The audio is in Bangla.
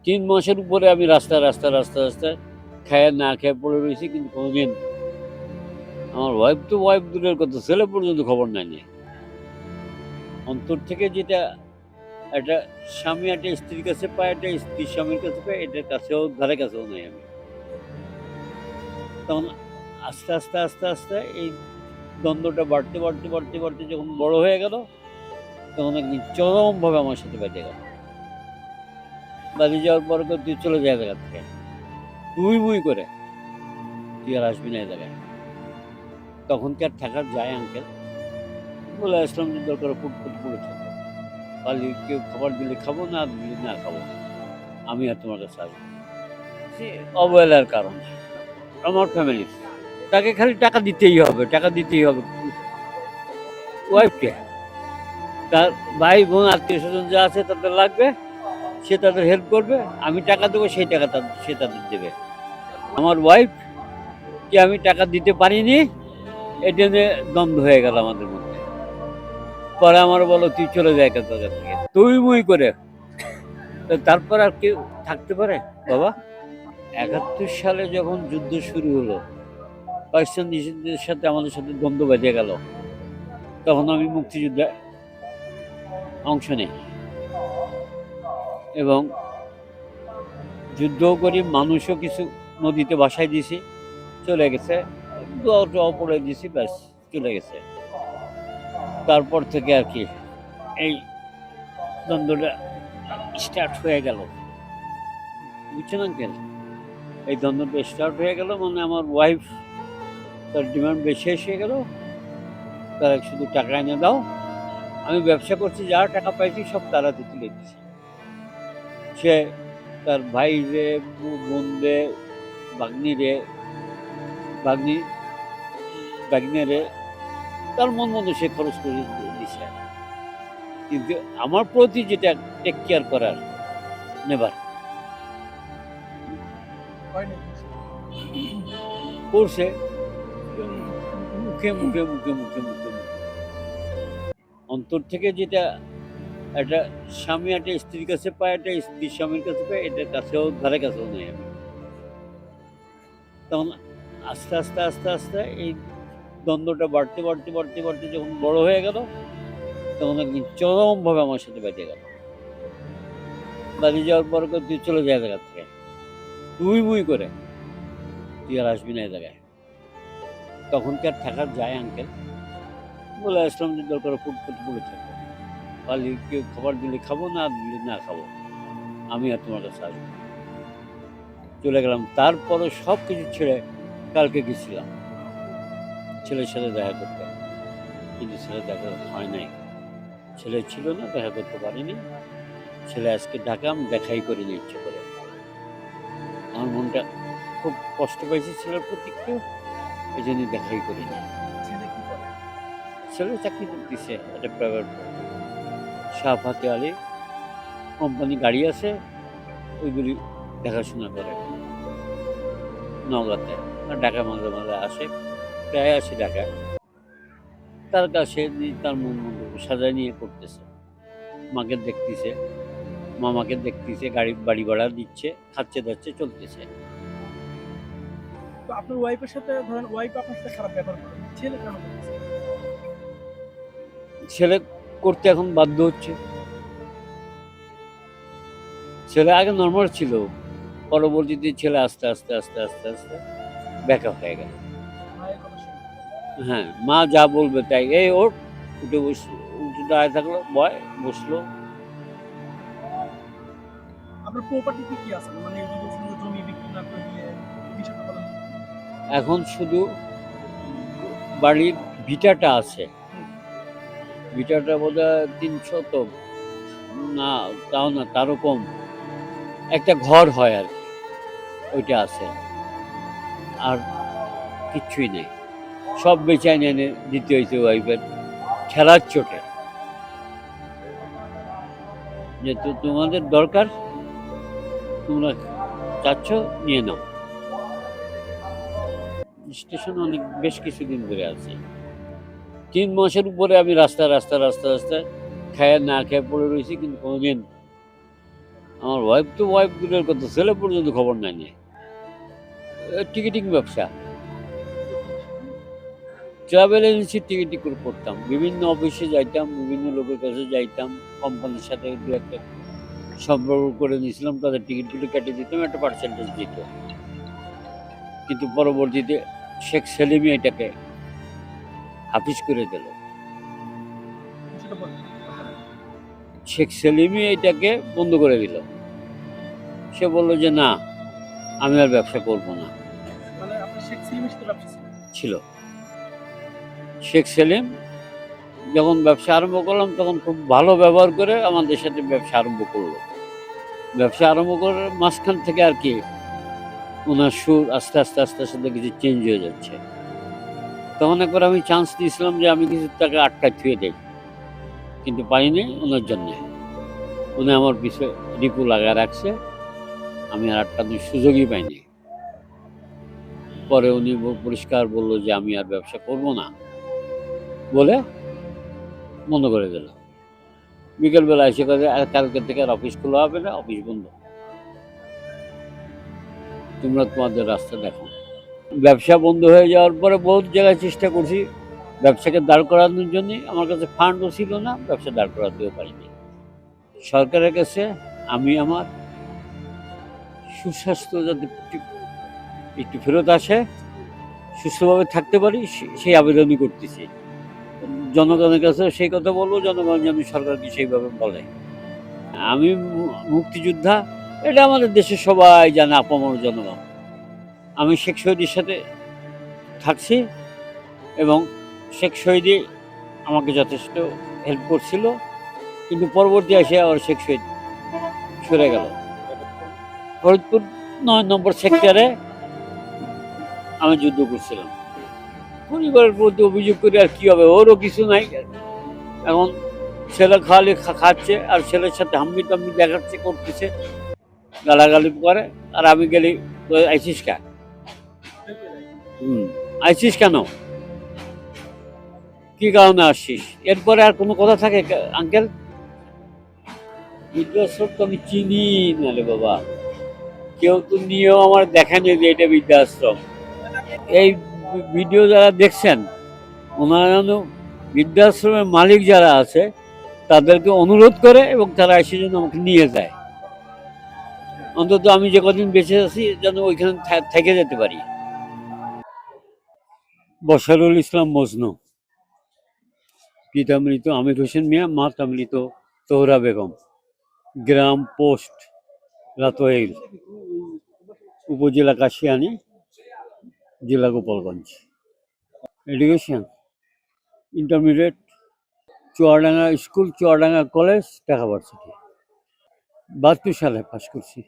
৩ মাসের উপরে আমি রাস্তায় খায়া না খেয়ে পড়ে রয়েছি, কিন্তু কোনোদিন আমার ওয়াইফ দূরের কথা, ছেলে পর্যন্ত খবর নেয়নি। অন্তর থেকে যেটা একটা স্বামী একটা স্ত্রীর কাছে পায়, একটা স্ত্রী স্বামীর কাছে পায়, এটার কাছেও ধারে কাছেও নাই আমি। তখন আস্তে আস্তে এই দ্বন্দ্বটা বাড়তে যখন বড় হয়ে গেল, তখন একদিন চরমভাবে আমার সাথে বেঁধে গেল। বেঁধে যাওয়ার পরে কয়, "তুই চলে যা এ জায়গা থেকে।" তুই করে, "তুই আর আসবি না এ জায়গায়।" তখন কি আর থাকা যায় আঙ্কেল? বলে আসলাম যে দরকার ফুটফুট করে থাকবো। খালি কেউ খাবার দিলে খাবো, না দিলে না খাবো। আমি আর তোমার কাছে আসবো না। সে অবহেলার কারণে আমার ফ্যামিলি তাকে খালি টাকা দিতেই হবে। ওয়াইফকে তার ভাই বোন আত্মীয়-স্বজন যা আছে তাদের লাগবে, সে তাদের হেল্প করবে। আমি টাকা দেবো, সেই টাকা সে তাদের দেবে। আমার ওয়াইফকে আমি টাকা দিতে পারিনি, এটা নিয়ে দ্বন্দ্ব হয়ে গেল আমাদের মধ্যে। পরে আমার বলল, "তুই চলে যা এখান থেকে।" তুই করে। তো তারপর আর কেউ থাকতে পারে বাবা? ৭১ সালে যখন যুদ্ধ শুরু হলো, পাকিস্তানিদের সাথে আমাদের সাথে দ্বন্দ্ব বেঁধে গেল, তখন আমি মুক্তিযুদ্ধে অংশ নেই এবং যুদ্ধও করি, মানুষও কিছু নদীতে ভাসায় দিয়েছি, চলে গেছে। দোয়া পড়ে দিয়েছি, ব্যাস চলে গেছে। তারপর থেকে আর কি এই দ্বন্দ্বটা স্টার্ট হয়ে গেল। বুঝছেন আঙ্কেল? এই দ্বন্দ্বটা স্টার্ট হয়ে গেল মানে আমার ওয়াইফ তার ডিমান্ড বেশি এসে গেল। তার শুধু টাকা এনে দাও। আমি ব্যবসা করছি, যা টাকা পাইছি সব তার হাতে তুলে দিছি। সে তার ভাইরে, বোনরে, ভাগ্নিরে, ভাগ্নি ভাগ্নেরে তার মন মতো সে খরচ করে দিছে। কিন্তু আমার প্রতি যেটা টেক কেয়ার করার, নেভার করছে। মুখে। অন্তর থেকে যেটা একটা স্বামী একটা স্ত্রীর কাছে পায়, একটা স্ত্রী স্বামীর কাছে পায়, এটার কাছেও ধারে কাছেও নাই আমি। তখন আস্তে আস্তে এই দ্বন্দ্বটা বাড়তে যখন বড় হয়ে গেল, তখন একদিন চরমভাবে আমার সাথে বেঁধে গেল। বেঁধে যাওয়ার পরে কয়, "তুই চলে যা এ জায়গা থেকে।" তুই করে, "তুই আর আসবি না এ জায়গায়।" তখন কি আর থাকা যায় আঙ্কেল? বলে আসলাম যে দরকার ফুটফুট করে থাকবো। খালি কেউ খাবার দিলে খাবো, না দিলে না খাবো। আমি আর তোমার কাছে আসবো না। চলে গেলাম। তারপরে সবকিছু ছেড়ে কালকে গেছিলাম ছেলের সাথে দেখা করতে। কিন্তু ছেলে দেখা হয় নাই। ছেলে ছিল না, দেখা করতে পারিনি। ছেলে আজকে ডাকা, আমি দেখাই করিনি ইচ্ছে করে। আমার মনটা খুব কষ্ট পাইছে ছেলের প্রতি একটু, এই জন্য দেখাই করিনি। ছেলে চাকরি করতেছে একটা প্রাইভেট শাহফাতে আলী কোম্পানি গাড়ি আছে, ওইগুলি দেখাশোনা করে নওগাঁতে। আর ঢাকা মাঝে আসে, প্রায় আসে ঢাকায়। তার কাছে তার মন মতো সাজায় নিয়ে করতেছে। মাকে দেখতেছে, মামাকে দেখতেছে, বাড়ি ভাড়া দিচ্ছে, খাচ্ছে দাচ্ছে, চলতেছে। তো আপনার ওয়াইফের সাথে ধরেন ওয়াইফ আপনার সাথে খারাপ ব্যবহার করে, ছেলে কেন করতেছে? ছেলে করতে এখন বাধ্য হচ্ছে। ছেলে আগে নরমাল ছিল, পরবর্তীতে ছেলে আস্তে ব্যাকা হয়ে গেল। মায়ের কথা শুনে। হ্যাঁ, মা যা বলবে তাই। "এই ওঠ", উঠে উঠে দাঁড়ায় থাকলো, বসলো। আপনার প্রপার্টিতে কি আছে? মানে যদি বলছেন যে জমি বিক্রি না করে দিয়ে এই বিষয়টা বলেন তো? এখন শুধু বাড়ির ভিটাটা আছে। হুম। ভিটাটা বোধহয় ৩ শতক, না তাও না, তারও কম। একটা ঘর হয় আর কি, ওইটা আছে। আর কিচ্ছুই নেই। সব বেচায় এনে দিতে হয়েছে ওয়াইফের খেলার চোটে। যে তোমাদের দরকার, তোমরা চাচ্ছ, নিয়ে নাও। স্টেশনে বেশ কিছুদিন ধরে আছি। ৩ মাসের উপরে আমি রাস্তায় খায়া না খেয়ে পড়ে রয়েছি, কিন্তু কোনোদিন আমার ওয়াইফ দূরের কথা, ছেলে পর্যন্ত খবর নেয়নি। টিকিটিং ব্যবসা, ট্রাভেল এজেন্সির টিকিটিং করতাম, বিভিন্ন অফিসে যাইতাম, বিভিন্ন লোকের কাছে যাইতাম, কোম্পানির সাথে দু একটা সম্পর্ক করে নিয়েছিলাম, তাদের টিকিটগুলো কেটে দিতাম, একটা পার্সেন্টেজ দিত। কিন্তু পরবর্তীতে শেখ সেলিমই এটাকে হাফিজ করে দিল। সেটা বলেন। শেখ সেলিমই এটাকে বন্ধ করে দিল। সে বললো যে না, আমি আর ব্যবসা করব না। মানে আপনার শেখ সেলিমের সাথে ব্যবসা ছিল? ছিল। শেখ সেলিম যখন ব্যবসা আরম্ভ করলাম তখন খুব ভালো ব্যবহার করে আমাদের সাথে ব্যবসা আরম্ভ করলো। ব্যবসা আরম্ভ করার মাঝখান থেকে আর কি ওনার সুর আস্তে আস্তে আস্তে আস্তে কিছু চেঞ্জ হয়ে যাচ্ছে। তখন একবার আমি চান্স দিয়েছিলাম যে আমি কিছু টাকা আটকায় থুয়ে দেই, কিন্তু পাইনি ওনার জন্যে। উনি আমার পিছনে রিপু লাগায় রাখছে, আমি আর আটকানোর সুযোগই পাইনি। পরে উনি পরিষ্কার বললো যে আমি আর ব্যবসা করব না বলে বন্ধ করে দিল। বিকেলবেলা এসে কাজে কালকে থেকে আর অফিস খোলা হবে না, অফিস বন্ধ, তোমরা তোমাদের রাস্তা দেখো। ব্যবসা বন্ধ হয়ে যাওয়ার পরে বহুত জায়গায় চেষ্টা করছি ব্যবসাকে দাঁড় করানোর জন্য। আমার কাছে ফান্ডও ছিল না, ব্যবসা দাঁড় করাতেও পারিনি। সরকারের কাছে আমি আমার সুস্বাস্থ্য যাতে একটু ফেরত আসে, সুস্থভাবে থাকতে পারি, সেই আবেদনই করতেছি। জনগণের কাছে সেই কথা বলবো, জনগণ যেন সরকারকে সেইভাবে বলে। আমি মুক্তিযোদ্ধা, এটা আমাদের দেশের সবাই জানে, আপামর জনগণ। আমি শেখ শহীদের সাথে থাকছি এবং শেখ শহীদই আমাকে যথেষ্ট হেল্প করছিল, কিন্তু পরবর্তী এসে আবার শেখ শহীদ সরে গেল। ফরিদপুর ৯ নম্বর সেক্টরে আমি যুদ্ধ করছিলাম। পরিবারের প্রতি অভিযোগ করে আর কি হবে, ওরও কিছু নাই। এখন ছেলে খাওয়ালে খাচ্ছে, আর ছেলের সাথে হাম্মি টাম্মি দেখাচ্ছে, করতেছে, গালাগালি করে। আর আমি গেলি আইসিস কেন? আইসিস কেন, কি কারণে আসছিস? এরপরে আর কোনো কথা থাকে আঙ্কেল? বৃদ্ধাশ্রম তো আমি চিনি না রে বাবা, কেউ তো নিয়েও আমার দেখানি যে এটা বৃদ্ধাশ্রম। এই ভিডিও যারা দেখছেন, ওনারা যেন বৃদ্ধাশ্রমের মালিক যারা আছে তাদেরকে অনুরোধ করে এবং তারা এসে যেন আমাকে নিয়ে যায়। অন্তত আমি যে কদিন বেঁচে আছি যেন ওইখানে থেকে যেতে পারি। বশারুল ইসলাম মজনু, পিতা মৃত আমির হোসেন মিয়া, মাতা মৃত তোহরা বেগম, গ্রাম পোস্ট রাতোয়াইল, উপজেলা কাশিয়ানী, জেলা Gopalganj. Education intermediate Chuadanga school, Chuadanga college, Dhaka varsity. 72 সালে পাশ করছি।